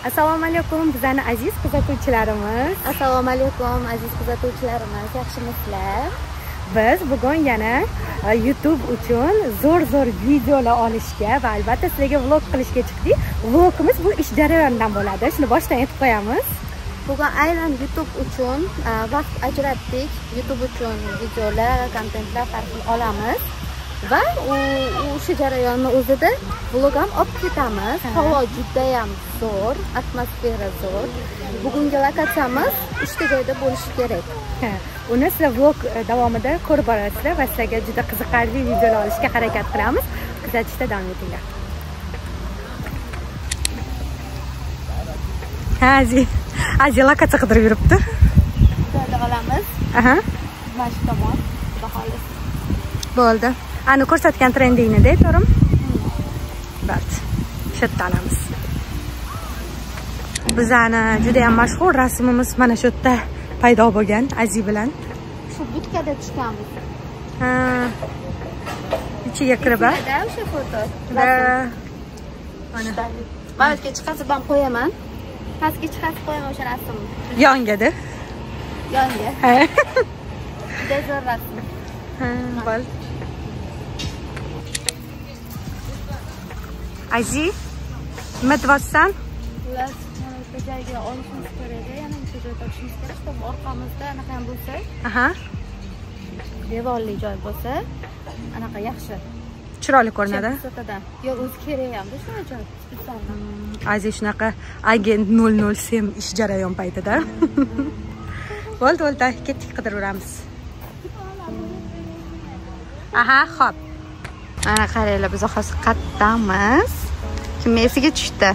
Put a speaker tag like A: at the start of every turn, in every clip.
A: Assalomu alaykum bizlarning aziz kuzatuvchilarimiz.
B: Assalomu alaykum aziz kuzatuvchilarimiz. Yaxshimisizlar?
A: Biz bugun yana YouTube uchun zo'r videolar olishga va albatta sizlarga vlog qilishga chiqdik. Vlogimiz bu ish jarayonidan bo'ladi. Shuni boshdan aytib qo'yamiz.
B: Bugun aynan YouTube uchun vaqt ajratdik. YouTube uchun videolar, kontentlar tarqib olamiz. Va o'sha jarayonni o'zida vlog ham olib ketamiz. Havo juda ham zo'r, atmosfera zo'r. Bugungi lokatsiyamiz 3 ta joyda bo'lishi kerak.
A: Uni sizlar vlog davomida ko'rib borasizlar va sizlarga juda qiziqarli videolar olishga harakat qilamiz. Kuzatishda davom etinglar. Aziz lokatsiya qidirib yuribdi.
B: Joyda olamiz.
A: Aha.
B: Mana shu tomon, xudo xolis.
A: Bo'ldi. Ani ko'rsatgan trendingni-da, to'g'rimi? Bo'ldi. Shu yerda olamiz. Bizani juda ham mashhur rasmimiz mana shu yerda paydo bo'lgan Aziz bilan.
B: Shu butkada tushganmiz.
A: Ha. Ichiga kirib a?
B: O'sha foto. Mana yerga chiqasib ham qo'yaman. Pastga chiqasib qo'yaman o'sha rasmni.
A: Yonga-da.
B: Yonga.
A: Ha.
B: Juda zo'r rasm.
A: Ha, bo'ldi. Aziz, nima deyapsan?
B: Ular bitta joyga olishimiz kerak, yana bitta joy topishimiz kerak, to'p orqamizda anaqa ham bo'lsa,
A: Aha.
B: devorli joy bo'lsa, anaqa yaxshi.
A: Chiroyli ko'rinadi.
B: Yo'q, o'zi kerak ham, shunday joy spesialni.
A: Aziz shunaqa agent 007 ish jarayon paytida. Bo'ldi, ketdik qidiraveramiz. Aha, xo'p.
B: Mana qaranglar, biz hozir qayerdamiz? Kim esiga tushdi?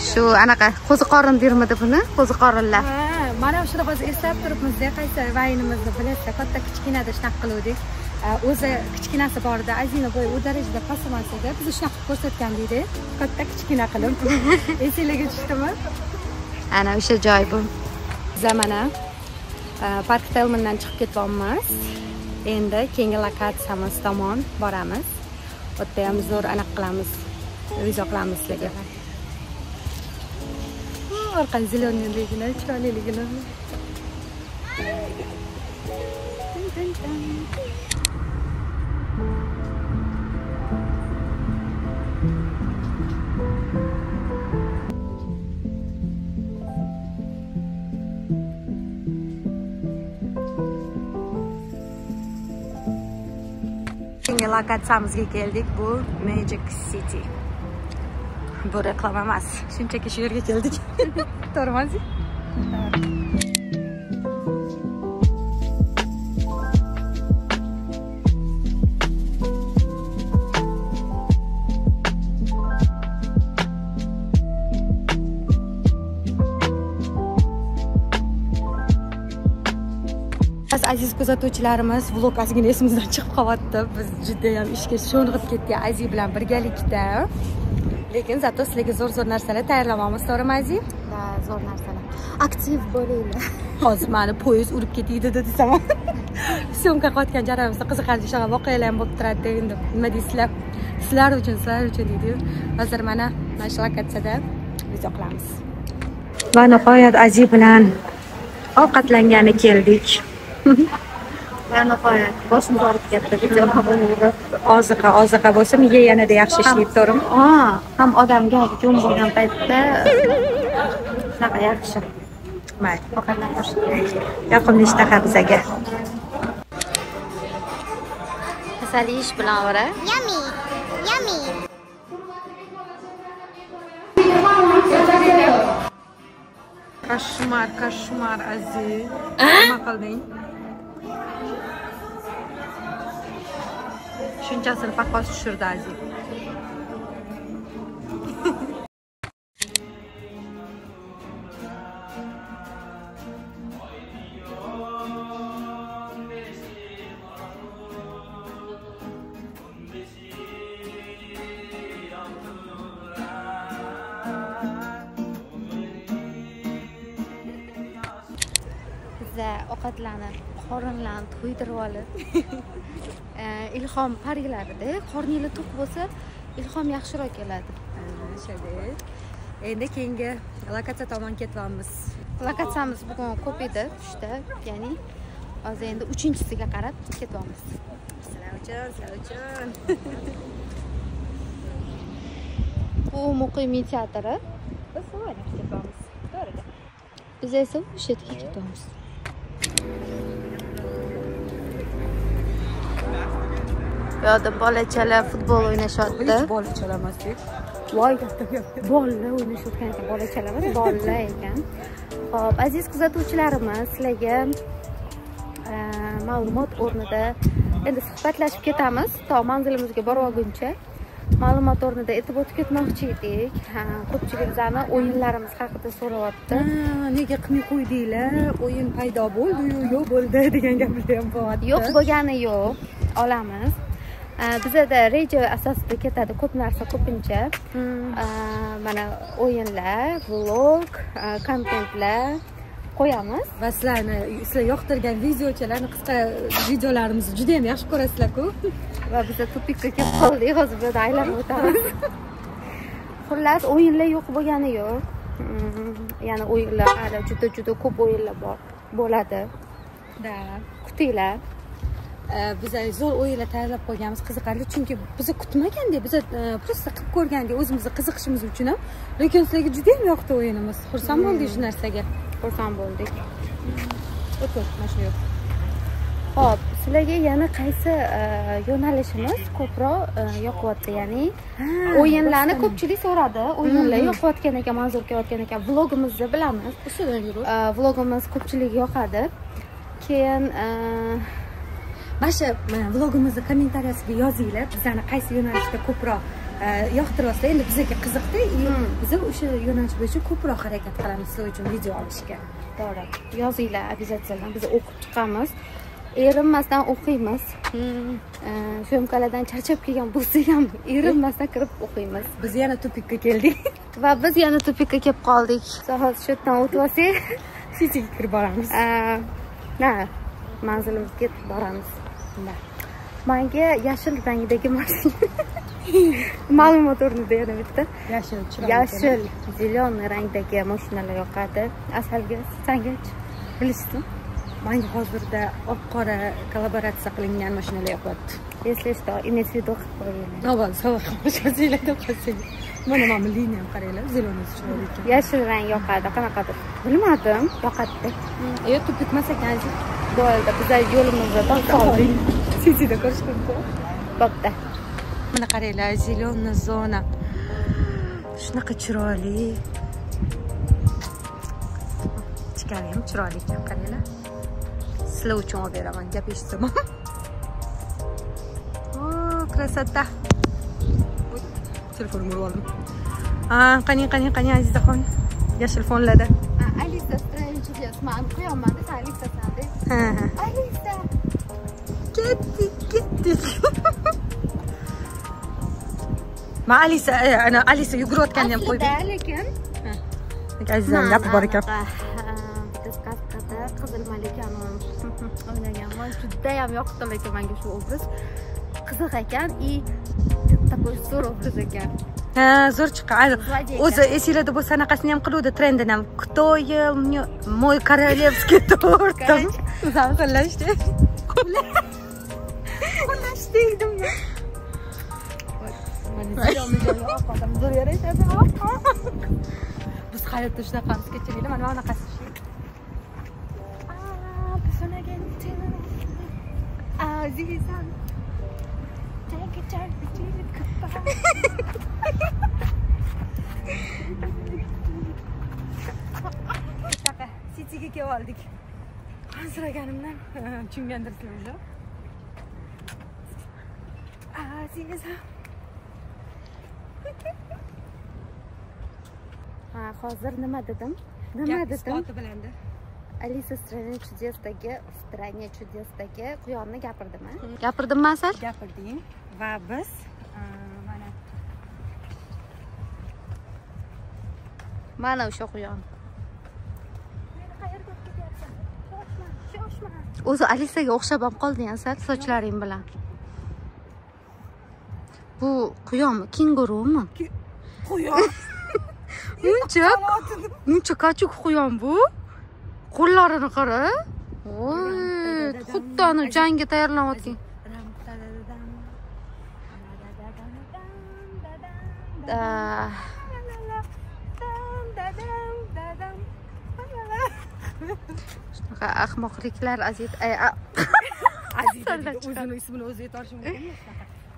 B: Shu anaqa qo'ziqorin dermidi buni? Qo'ziqorinlar.
A: Ha, mana shuni hozir eslab turibmiz-da, qaysi vaynimizni bilasizlar, katta kichkinada shunaqa qiluvdik. O'zi kichkinasi bor edi, Azina bo'yi u darajada past emas edi. Biz shunaqa ko'rsatgan deydi, katta kichkina qilib. Esingizga tushdimi?
B: Ana o'sha joy bu.
A: Zamana Park Telmandan chiqib ketyapmiz. Endi keyingi lokatsiyamiz tomon boramiz. Bu yerda ham zo'r aniq qilamiz. Video qilamiz sizlarga. Orqa zeleniligini, chiroyliligini. Keyingi lokatsiyamizga keldik. Bu Magic City. Bu reklama emas. Shunchaki shu yerga keldik. To'g'rimi? Aziz kuzatuvchilarimiz, vlog ozgina esimizdan chiqib qolyapti. Biz juda ham ishga sho'ng'ib ketdik Aziz bilan birgalikda. Lekin zato sizlarga zo'r narsalar tayyorlayapmiz, to'g'rimi Aziz?
B: Da, zo'r narsalar. Aktiv bo'linglar.
A: Hozir meni poyezd urib ketdi desam. Syomka qilayotgan jarayonimizda qiziqarli shunday voqealar ham bo'lib turadi. Endi nima deysizlar? Sizlar uchun deydi. Hozir mana shu lokatsiyada video qilamiz. Va nihoyat Aziz bilan ovqatlangani keldik.
B: Va nihoyat boshimiz og'rib ketdi video
A: Oziqa bo'lsa miya yanada yaxshi ishlaydi, to'g'rimi?
B: Ham odamga jum bo'lgan paytda shunaqa yaxshi.
A: Mayli.
B: Ovqatlanish.
A: Yoqimli ishtaha bizga.
B: Asal ish bilan ora.
C: Yummy.
A: Koshmar Aziz. Nima qilding? Shunchasini paqqos tushirdi Aziz.
B: Ovqatlanib, qorinlarni to'ydirib olib. Ilhom parilarida, qorningiz to'q bo'lsa, ilhom yaxshiroq keladi.
A: Shunday. Endi keyingi lokatsiya tomon ketyapmiz.
B: Lokatsiyamiz bugun ko'p edi, 3 ta, ya'ni hozir endi 3-chisiga qarab ketyapmiz.
A: Sizlar uchun.
B: Bu muqimiy teatri.
A: Biz o'ynab ketyapmiz. To'g'ri.
B: Biz esa o'sha yerga ketyapmiz. Bu yerda bolachalar futbol o'ynashyapti.
A: Bolachalar emasdik.
B: Voy, bolalar o'ynashayotgan ekan, bolachalar emas, bolalar ekan. Xo'p, aziz kuzatuvchilarimiz, sizlarga ma'lumot o'rnida endi suhbatlashib ketamiz. To manzilimizga borib olguncha ma'lumot o'rnida aytib o'tib ketmoqchi edik. Ko'pchilik bizani o'yinlarimiz haqida so'rayapti.
A: Nega qilmay qo'ydinglar? O'yin paydo bo'ldi-yu, yo'q bo'ldi degan gaplar ham bo'lyapti.
B: Yo'q bo'lgani yo'q, olamiz. Bizda reja asosida ketadi ko'p narsa ko'pincha. Mana o'yinlar, vlog, kontentlar qo'yamiz.
A: Va sizlar yoqtirgan videochalarni, qisqa videolarimizni juda ham yaxshi ko'rasizlar-ku.
B: Va biz tupikka kelib qoldik, hozir bu yerda aylanib o'tamiz. Xullas, o'yinlar yo'q bo'lgani yo'q. Ya'ni o'yinlar hali juda ko'p o'yinlar bo'ladi.
A: Da,
B: kutinglar.
A: Biz zo'r o'yinlar tayyorlab qo'yganmiz, qiziqarli, chunki biz kutmagandik, biz prosta qilib ko'rgandik o'zimizni qiziqishimiz uchun ham. Lekin sizlarga juda ham yoqdi o'yinimiz. Xursand bo'ldik shu narsaga.
B: Xursand bo'ldik.
A: O'tib, mashina yo'q.
B: Hop, sizlarga yana qaysi yo'nalishimiz ko'proq yoqyapti, ya'ni o'yinlarni ko'pchilik so'radi. O'yinlar yoqayotgan ekan, manzur kelayotgan ekan. Vlogimizni bilamiz.
A: Ustidan yurib.
B: Vlogimiz ko'pchilik yoqadi. Keyin
A: Mana vlogimizni kommentariyasiga yozinglar, bizlarni qaysi yo'nalishda ko'proq yoqtiryapsizlar. Endi bizga qiziqdi, biz o'sha yo'nalish bo'yicha ko'proq harakat qilamiz sizlar uchun video olishga.
B: To'g'ri. Yozinglar, обязательно biz o'qib chiqamiz. Erinmasdan o'qiymiz. Syomkalardan charchab kelgan bo'lsak ham erinmasdan kirib o'qiymiz.
A: Biz yana tupikka keldik.
B: Va biz yana tupikka kelib qoldik. Hozir shu yerdan o'tib olsak,
A: Cityga kirib boramiz.
B: Manzilimizga yetib boramiz. Menga yashil rangdagi mashina. Ma'lumot o'rnida yana bitta. Yashil, ziloniy rangdagi mashinalar yoqadi. Asalga, sangachi bilishsin.
A: Menga hozirda oq-qora kollaboratsiya qilingan mashinalar yoqyapti.
B: Если что, иметь в виду qo'yinglar.
A: Avval sovg'a qilib deb qo'ysangiz. Mana mamlini ham qaranglar, ziloniy chiroyli ekan.
B: Yashil rang yoqadi, qanaqadir. Bilmadim, yoqadi.
A: Tupik emas ekan.
B: Bo'ldi, biz yo'limizda qoldik.
A: Cityda ko'rishguncha.
B: Bo'pti.
A: Mana qaranglar, ziloniy zona. Shunaqa chiroyli. Ichkari ham chiroyli ekan, qaranglar. Sizlar uchun olib beraman, gap eshitsam. Krasota. Telefonimni urib oldim. Qani azizaxon. Yashil fonlarda.
B: Alisa Strange Yes, men qo'yaman, Alisa sandi. Alisa. Ketdik.
A: Ma Alisa yugurayotganini ham qo'ydim.
B: Lekin
A: azizam gapi bor ekan.
B: Diskastada Qizil Malikani o'ynaganman. Juda ham yoqdi lekin menga shu obraz. Qiziq ekan и такой zo'r obraz ekan.
A: Zo'r chiqqan. O'zi esinglarda bo'lsa anaqasini ham qiluvdi, trendini ham. Кто ел мой королевский торт? Zavqlashdi. Qulashdi dedim. Biz hayotda shunaqamiz kechiraylik, mana bunaqasi. Azizam. Cityga kelib oldik. Qansiraganimdan tushungandirsizlar. Azizam.
B: Hozir nima dedim?
A: Bilandi.
B: Alisa Strange Chudesdagi quyonni gapirdimmi? Gapirdimmi Asal?
A: Gapirding. Va biz
B: mana o'sha quyon. O'zi Alisaga o'xshab ham qolding Asal sochlaring bilan. Bu quyonmi? Kengurumi?
A: Quyon. Muncha kachuk quyon bu. Qo'llarini qara. Voy, xuddi ana jangga tayyorlanayotgan. Shunaqa ahmoqliklar Aziz. Aziz o'zini ismini o'zi aytarish mumkinmi?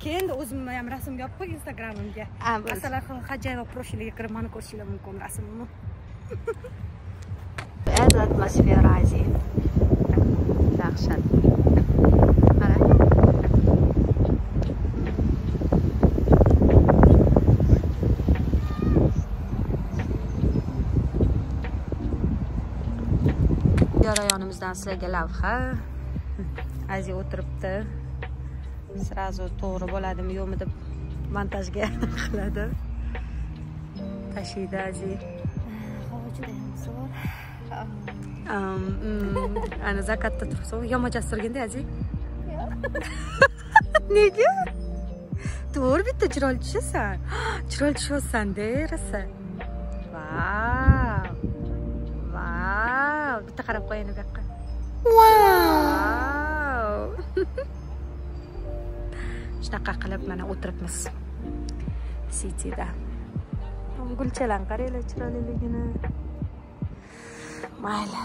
A: Keyin o'zim ham rasm yopib qo'y Instagramimga. Masalan, Hajayeva profilimga kirib meni ko'rishingiz mumkin rasmimni. Ez atmosfera Aziz. Dahshat. Mana. Jarayonimizdan sizlarga lavha. Aziz o'tiribdi. Srazu to'g'ri bo'ladimi yo'qmi deb montajga qiladi. Tashiydi Aziz.
B: Havo juda ham zo'r.
A: Ana zakatda tursa, yomachasi turganda Aziz. Nega? To'g'ri bitta chiroyli tushasan. Chiroyli tushasan-da, rosa. Vau. Vau, bitta qarab qo'ying bu yoqqa. Vau. Shunaqa qilib mana o'tiribmiz. Cityda. Gulchalan qaranglar chiroyliligini. Mayli.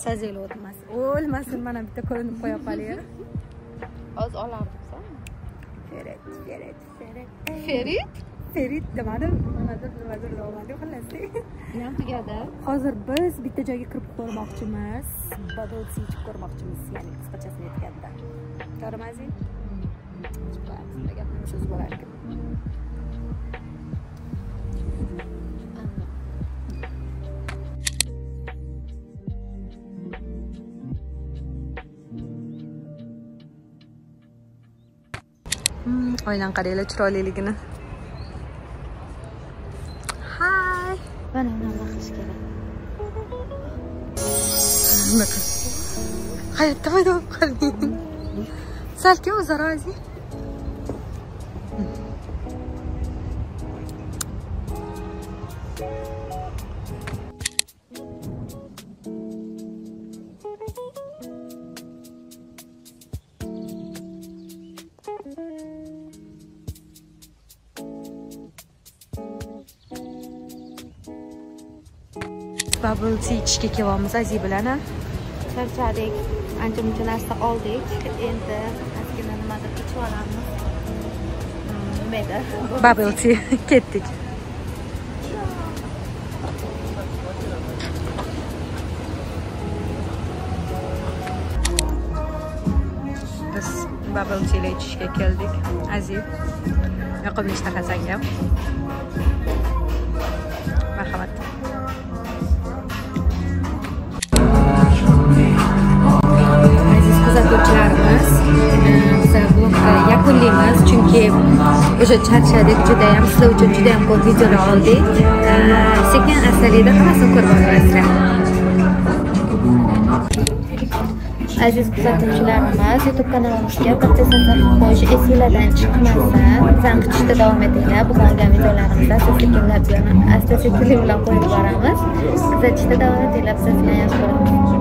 A: Sazeli o'tmas. O'lmasin, mana bitta ko'rinib qo'ya qolay.
B: Oz olardim.
A: Ferit demadim. Nimadir olmadi xullas.
B: Nima tugadi?
A: Hozir biz bitta joyga kirib ko'rmoqchimiz. Badovchi ichib ko'rmoqchimiz, ya'ni qisqachasini aytganda. Ko'rmaysizmi? Sizlarga gapning so'zi bo'lar ekan. Oylan qaranglar chiroyliligini. Hay.
B: Mana nima qilish kerak?
A: Nima? Hayotda paydo bo'lib qolding. Salki o'zaro Aziz. Bubble tea ichishga kelyapmiz Aziz bilan.
B: Charchadik. Ancha-muncha narsa oldik. Endi ozgina nimadir ichib olamiz. Nima edi?
A: Bubble tea ketdik. Biz bubble tea ichishga keldik. Aziz. Yoqimli ishtaha sanga. Marhamat. Kuzatuvchilarimiz, biz vlogni yakunlaymiz chunki o'sha charchadik, juda ham sizlar uchun juda ham ko'p videolar oldik. Sekin astalikda hammasini ko'rib borasizlar.
B: Aziz kuzatuvchilarimiz, YouTube kanalimizga bitta sassab qo'yish esinglardan chiqmasa, zanqichishda davom etinglar. Biz olgan videolarimizni asta-sekinlab qo'yib boramiz. Kuzatishda davom etinglar, biz sizlarni yaxshi ko'ramiz.